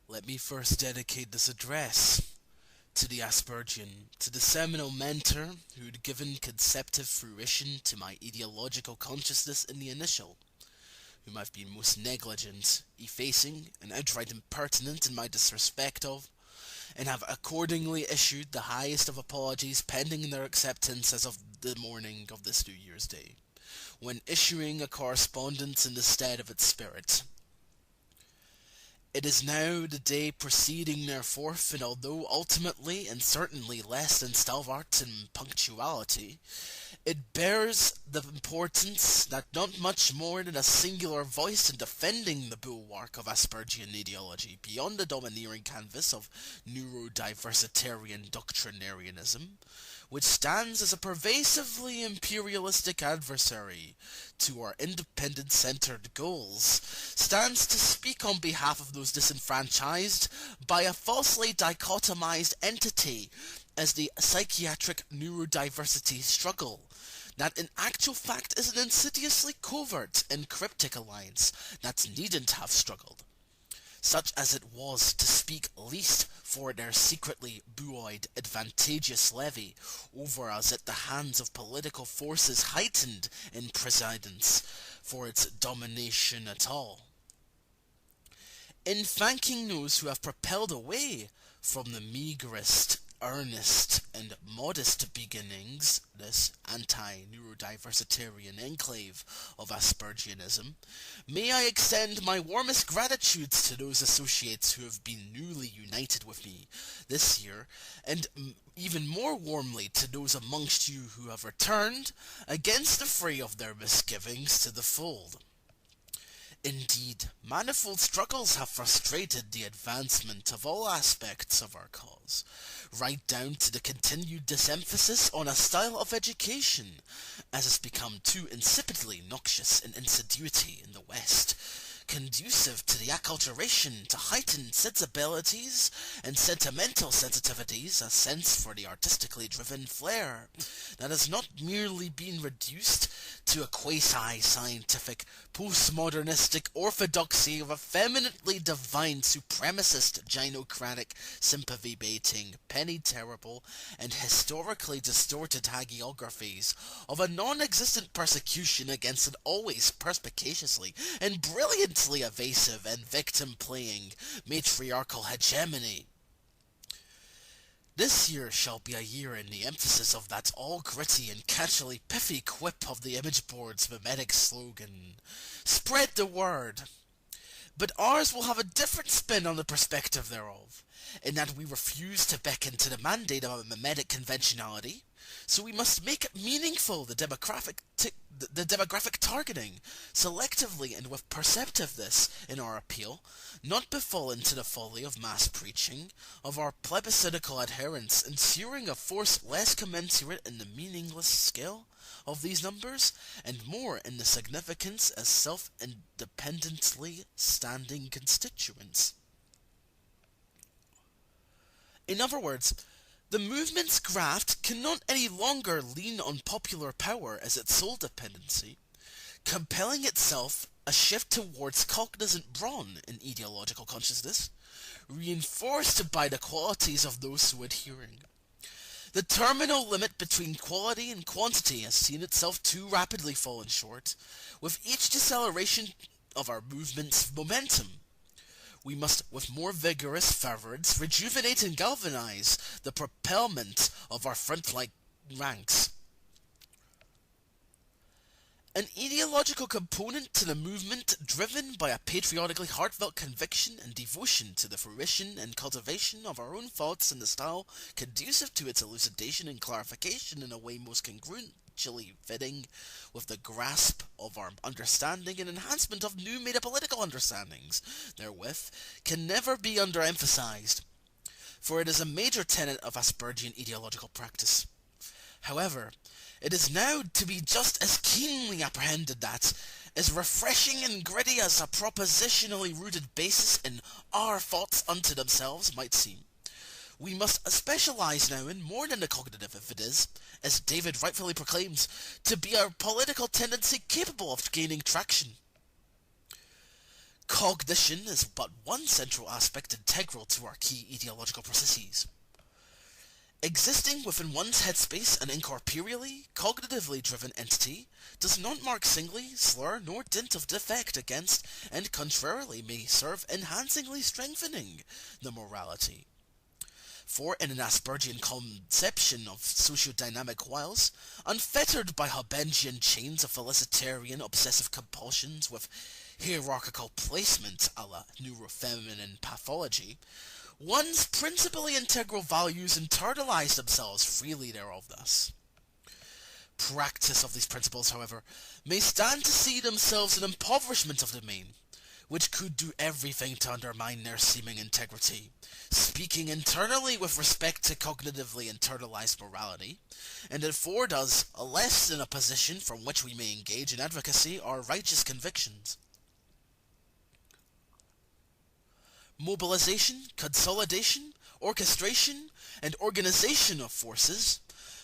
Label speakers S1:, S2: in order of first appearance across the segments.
S1: Let me first dedicate this address to the Aspergian, to the seminal mentor who'd given conceptive fruition to my ideological consciousness in the initial, whom I've been most negligent, effacing, and outright impertinent in my disrespect of, and have accordingly issued the highest of apologies pending their acceptance as of the morning of this New Year's Day, when issuing a correspondence in the stead of its spirit. It is now the day preceding their fourth, and although ultimately and certainly less than stalwart in punctuality, it bears the importance that not much more than a singular voice in defending the bulwark of Aspergian ideology beyond the domineering canvas of neurodiversitarian doctrinarianism, which stands as a pervasively imperialistic adversary to our independent-centered goals, stands to speak on behalf of those disenfranchised by a falsely dichotomized entity as the psychiatric neurodiversity struggle, that in actual fact is an insidiously covert and cryptic alliance that needn't have struggled, such as it was to speak least for their secretly buoyed advantageous levy over us at the hands of political forces heightened in presidence for its domination at all. In thanking those who have propelled away from the meagerest, earnest, and modest beginnings, this anti-neurodiversitarian enclave of Aspergianism, may I extend my warmest gratitudes to those associates who have been newly united with me this year, and even more warmly to those amongst you who have returned, against the fray of their misgivings, to the fold. Indeed, manifold struggles have frustrated the advancement of all aspects of our cause, right down to the continued disemphasis on a style of education, as has become too insipidly noxious in insiduity in the West, conducive to the acculturation to heightened sensibilities and sentimental sensitivities, a sense for the artistically driven flair that has not merely been reduced to a quasi-scientific, postmodernistic orthodoxy of effeminately divine supremacist gynocratic sympathy-baiting, penny-terrible, and historically distorted hagiographies of a non-existent persecution against an always perspicaciously and brilliantly evasive and victim-playing matriarchal hegemony. This year shall be a year in the emphasis of that all-gritty and catchily pithy quip of the image board's mimetic slogan, "Spread the word." But ours will have a different spin on the perspective thereof, in that we refuse to beckon to the mandate of a mimetic conventionality, so we must make meaningful the demographic targeting, selectively and with perceptiveness in our appeal, not befallen to the folly of mass preaching, of our plebiscitical adherents ensuring a force less commensurate in the meaningless scale of these numbers, and more in the significance as self-independently standing constituents. In other words, the movement's graft cannot any longer lean on popular power as its sole dependency, compelling itself a shift towards cognizant brawn in ideological consciousness, reinforced by the qualities of those so adhering. The terminal limit between quality and quantity has seen itself too rapidly fallen short, with each deceleration of our movement's momentum. We must, with more vigorous fervence, rejuvenate and galvanize the propelment of our front-line ranks. An ideological component to the movement driven by a patriotically heartfelt conviction and devotion to the fruition and cultivation of our own thoughts in the style conducive to its elucidation and clarification in a way most congruently fitting with the grasp of our understanding and enhancement of new metapolitical understandings therewith, can never be underemphasized, for it is a major tenet of Aspergian ideological practice. However, it is now to be just as keenly apprehended that, as refreshing and gritty as a propositionally rooted basis in our thoughts unto themselves might seem, we must specialize now in more than the cognitive if it is, as David rightfully proclaims, to be a political tendency capable of gaining traction. Cognition is but one central aspect integral to our key ideological processes. Existing within one's headspace, an incorporeally, cognitively driven entity does not mark singly, slur, nor dint of defect against, and contrarily may serve enhancingly strengthening the morality. For in an Aspergian conception of sociodynamic wiles, unfettered by Hobbesian chains of felicitarian obsessive compulsions with hierarchical placement a la neurofeminine pathology, one's principally integral values internalize themselves freely thereof thus. Practice of these principles, however, may stand to see themselves an impoverishment of the main, which could do everything to undermine their seeming integrity, speaking internally with respect to cognitively internalized morality, and afford us a less than a position from which we may engage in advocacy our righteous convictions. Mobilization, consolidation, orchestration, and organization of forces,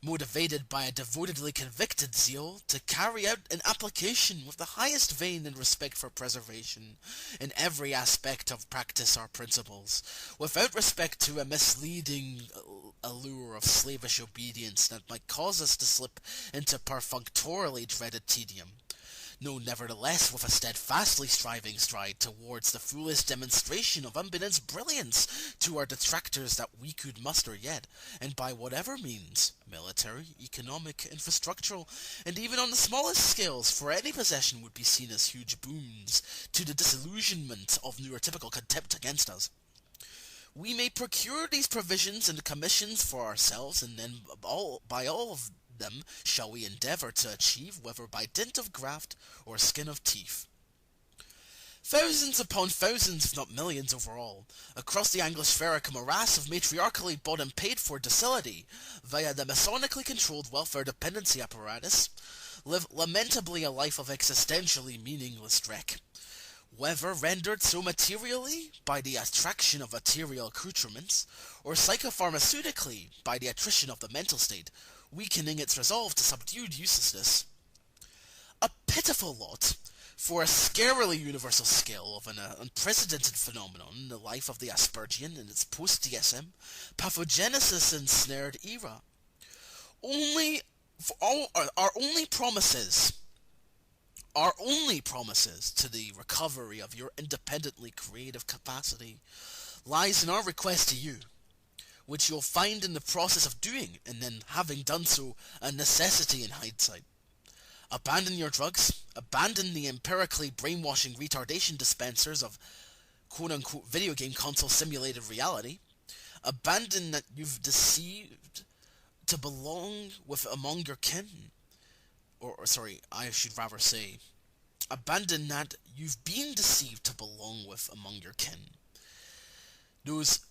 S1: motivated by a devotedly convicted zeal to carry out an application with the highest vein and respect for preservation in every aspect of practice or principles, without respect to a misleading allure of slavish obedience that might cause us to slip into perfunctorily dreaded tedium. No, nevertheless, with a steadfastly striving stride towards the fullest demonstration of unbeknownst brilliance to our detractors that we could muster yet, and by whatever means, military, economic, infrastructural, and even on the smallest scales, for any possession would be seen as huge boons to the disillusionment of neurotypical contempt against us. We may procure these provisions and commissions for ourselves, and then by all of them shall we endeavour to achieve, whether by dint of graft or skin of teeth. Thousands upon thousands, if not millions overall, across the Anglospheric morass of matriarchally bought and paid for docility, via the masonically controlled welfare dependency apparatus, live lamentably a life of existentially meaningless dreck. Whether rendered so materially by the attraction of material accoutrements, or psychopharmaceutically by the attrition of the mental state, weakening its resolve to subdued uselessness. A pitiful lot, for a scarily universal scale of an unprecedented phenomenon in the life of the Aspergian in its post-DSM, pathogenesis ensnared era. Our only promises to the recovery of your independently creative capacity lies in our request to you, which you'll find in the process of doing, and then, having done so, a necessity in hindsight. Abandon your drugs, abandon the empirically brainwashing retardation dispensers of quote-unquote video game console simulated reality, abandon that you've deceived to belong with among your kin, I should rather say, abandon that you've been deceived to belong with among your kin. Those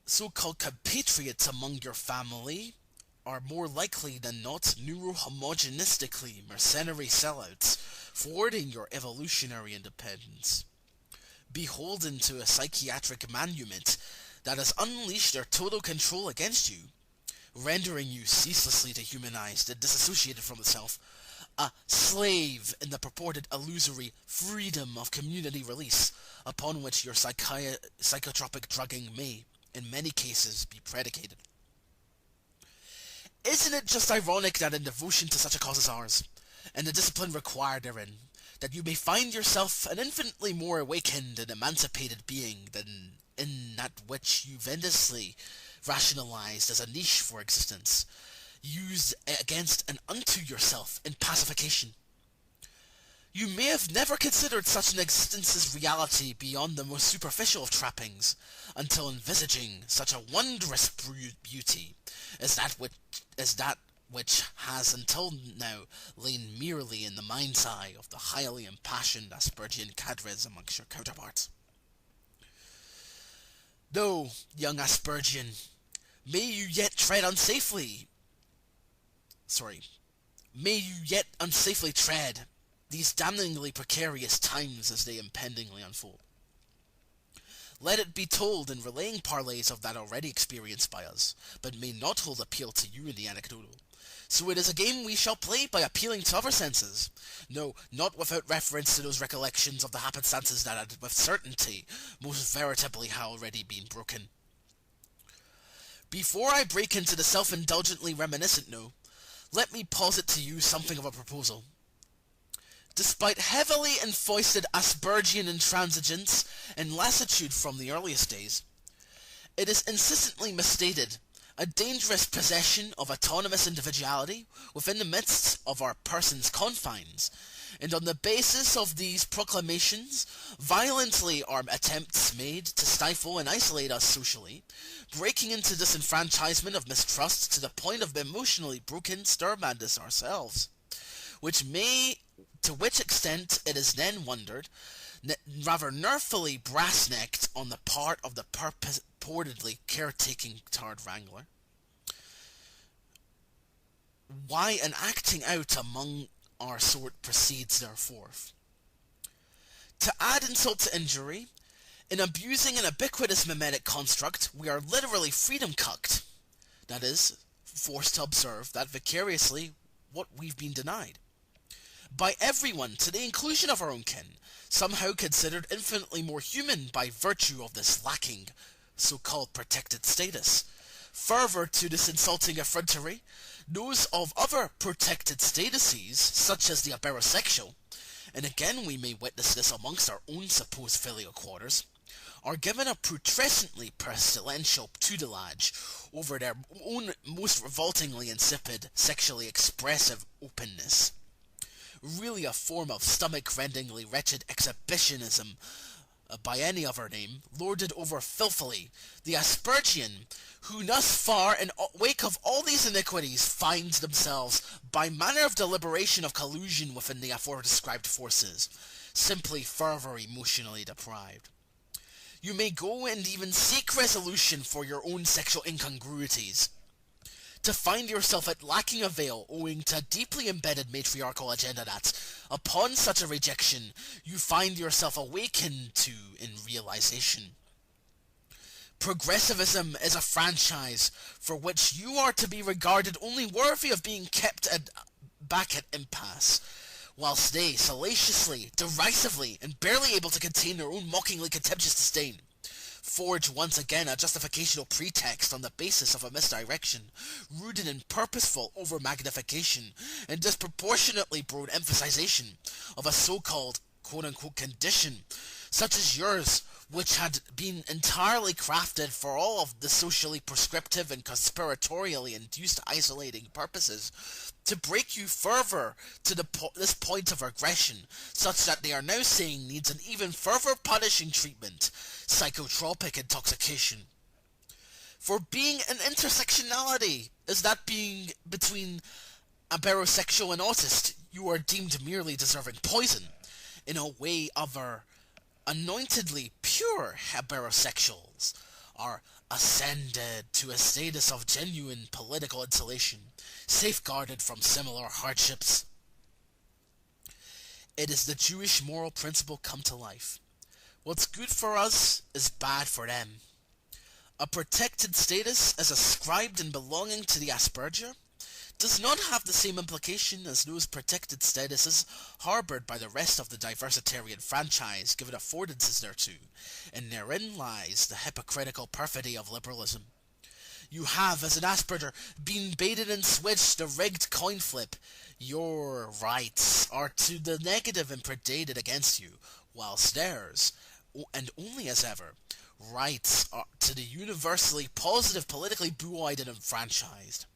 S1: so-called compatriots among your family are more likely than not neurohomogenistically mercenary sellouts, thwarting your evolutionary independence. Beholden to a psychiatric manument that has unleashed their total control against you, rendering you ceaselessly dehumanized and disassociated from the self, a slave in the purported illusory freedom of community release upon which your psychotropic drugging may, in many cases, be predicated. Isn't it just ironic that in devotion to such a cause as ours, and the discipline required therein, that you may find yourself an infinitely more awakened and emancipated being than in that which you've endlessly rationalized as a niche for existence, used against and unto yourself in pacification? You may have never considered such an existence's reality beyond the most superficial of trappings, until envisaging such a wondrous beauty as that which has until now lain merely in the mind's eye of the highly impassioned Aspergian cadres amongst your counterparts. Though, young Aspergian, may you yet unsafely tread these damningly precarious times as they impendingly unfold. Let it be told in relaying parleys of that already experienced by us, but may not hold appeal to you in the anecdotal, So it is a game we shall play by appealing to other senses. No, not without reference to those recollections of the happenstances that had with certainty most veritably already been broken. Before I break into the self-indulgently reminiscent no, let me posit to you something of a proposal. Despite heavily enfoisted Aspergian intransigence and lassitude from the earliest days, it is insistently misstated, a dangerous possession of autonomous individuality within the midst of our person's confines, and on the basis of these proclamations, violently are attempts made to stifle and isolate us socially, breaking into disenfranchisement of mistrust to the point of emotionally broken stir-madness ourselves, to which extent it is then wondered, rather nerfily brass-necked on the part of the purportedly caretaking Tard Wrangler. Why an acting out among our sort proceeds therefore. To add insult to injury, in abusing an ubiquitous mimetic construct, we are literally freedom-cucked, that is, forced to observe that vicariously what we've been denied. By everyone, to the inclusion of our own kin, somehow considered infinitely more human by virtue of this lacking so-called protected status. Further to this insulting effrontery, those of other protected statuses, such as the aberosexual, and again we may witness this amongst our own supposed filial quarters, are given a putrescently pestilential tutelage over their own most revoltingly insipid, sexually expressive openness. Really a form of stomach-rendingly wretched exhibitionism, by any other name, lorded over filthily, the Aspergian, who thus far, in wake of all these iniquities, find themselves, by manner of deliberation of collusion within the aforedescribed forces, simply further emotionally deprived. You may go and even seek resolution for your own sexual incongruities, to find yourself at lacking avail owing to a deeply embedded matriarchal agenda that, upon such a rejection, you find yourself awakened to in realization. Progressivism is a franchise for which you are to be regarded only worthy of being kept back at impasse, whilst they, salaciously, derisively, and barely able to contain their own mockingly contemptuous disdain, forge once again a justificational pretext on the basis of a misdirection, rooted in purposeful over-magnification and disproportionately broad emphasization of a so-called quote-unquote condition, such as yours, which had been entirely crafted for all of the socially prescriptive and conspiratorially induced isolating purposes, to break you further to this point of aggression, such that they are now saying needs an even further punishing treatment, psychotropic intoxication. For being an intersectionality is that being between a barosexual and autist, you are deemed merely deserving poison, in a way other anointedly pure heterosexuals are ascended to a status of genuine political insulation, safeguarded from similar hardships. It is the Jewish moral principle come to life. What's good for us is bad for them. A protected status as ascribed and belonging to the Aspergia does not have the same implication as those protected statuses harbored by the rest of the diversitarian franchise given affordances thereto, and therein lies the hypocritical perfidy of liberalism. You have, as an Asperger, been baited and switched a rigged coin flip. Your rights are to the negative and predated against you, whilst theirs, and only as ever, rights are to the universally positive, politically blue-eyed and enfranchised.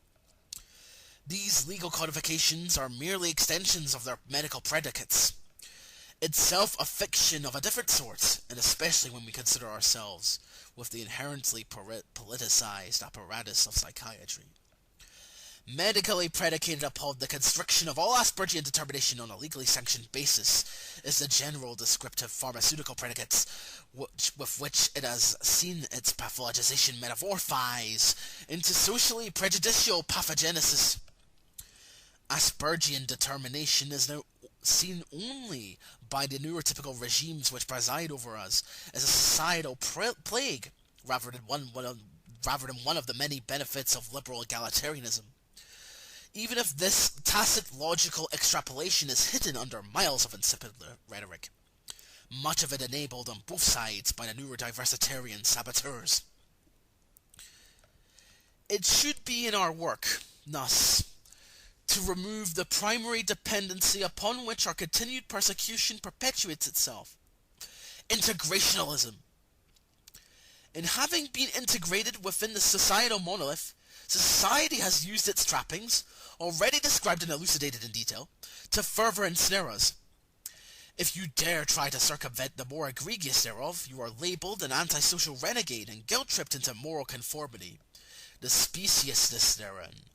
S1: These legal codifications are merely extensions of their medical predicates, itself a fiction of a different sort, and especially when we consider ourselves with the inherently politicized apparatus of psychiatry. Medically predicated upon the construction of all Aspergian determination on a legally sanctioned basis is the general descriptive pharmaceutical predicates with which it has seen its pathologization metamorphise into socially prejudicial pathogenesis. Aspergian determination is now seen only by the neurotypical regimes which preside over us as a societal plague, rather than one of the many benefits of liberal egalitarianism. even if this tacit logical extrapolation is hidden under miles of insipid rhetoric. Much of it enabled on both sides by the neurodiversitarian saboteurs. It should be in our work, thus, to remove the primary dependency upon which our continued persecution perpetuates itself. Integrationalism. In having been integrated within the societal monolith, society has used its trappings, already described and elucidated in detail, to further ensnare us. If you dare try to circumvent the more egregious thereof, you are labeled an antisocial renegade and guilt-tripped into moral conformity. The speciousness therein,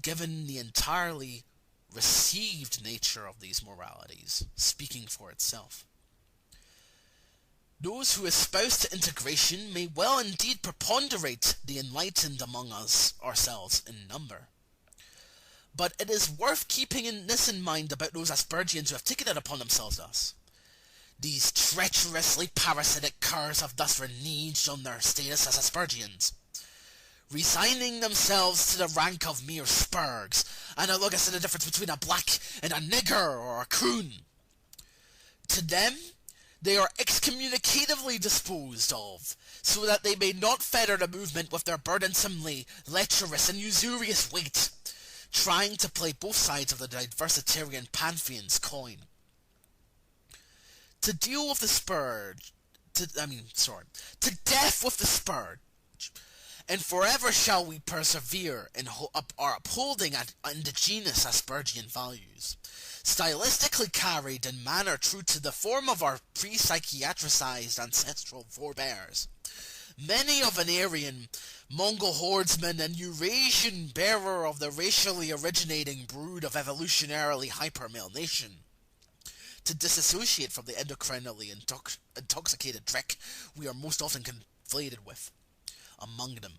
S1: given the entirely received nature of these moralities, speaking for itself. Those who espouse to integration may well indeed preponderate the enlightened among us ourselves in number. But it is worth keeping this in mind about those Aspergians who have taken it upon themselves thus. These treacherously parasitic curs have thus reneged on their status as Aspergians, resigning themselves to the rank of mere spurgs, analogous to the difference between a black and a nigger or a coon. To them, they are excommunicatively disposed of, so that they may not fetter the movement with their burdensomely lecherous and usurious weight, trying to play both sides of the diversitarian pantheon's coin. To deal with the scourge, to death with the scourge, and forever shall we persevere in our upholding indigenous Aspergian values, stylistically carried in manner true to the form of our pre-psychiatricized ancestral forebears. Many of an Aryan, Mongol hordeman, and Eurasian bearer of the racially originating brood of evolutionarily hyper-male nation. To disassociate from the endocrinally intoxicated trick we are most often conflated with among them.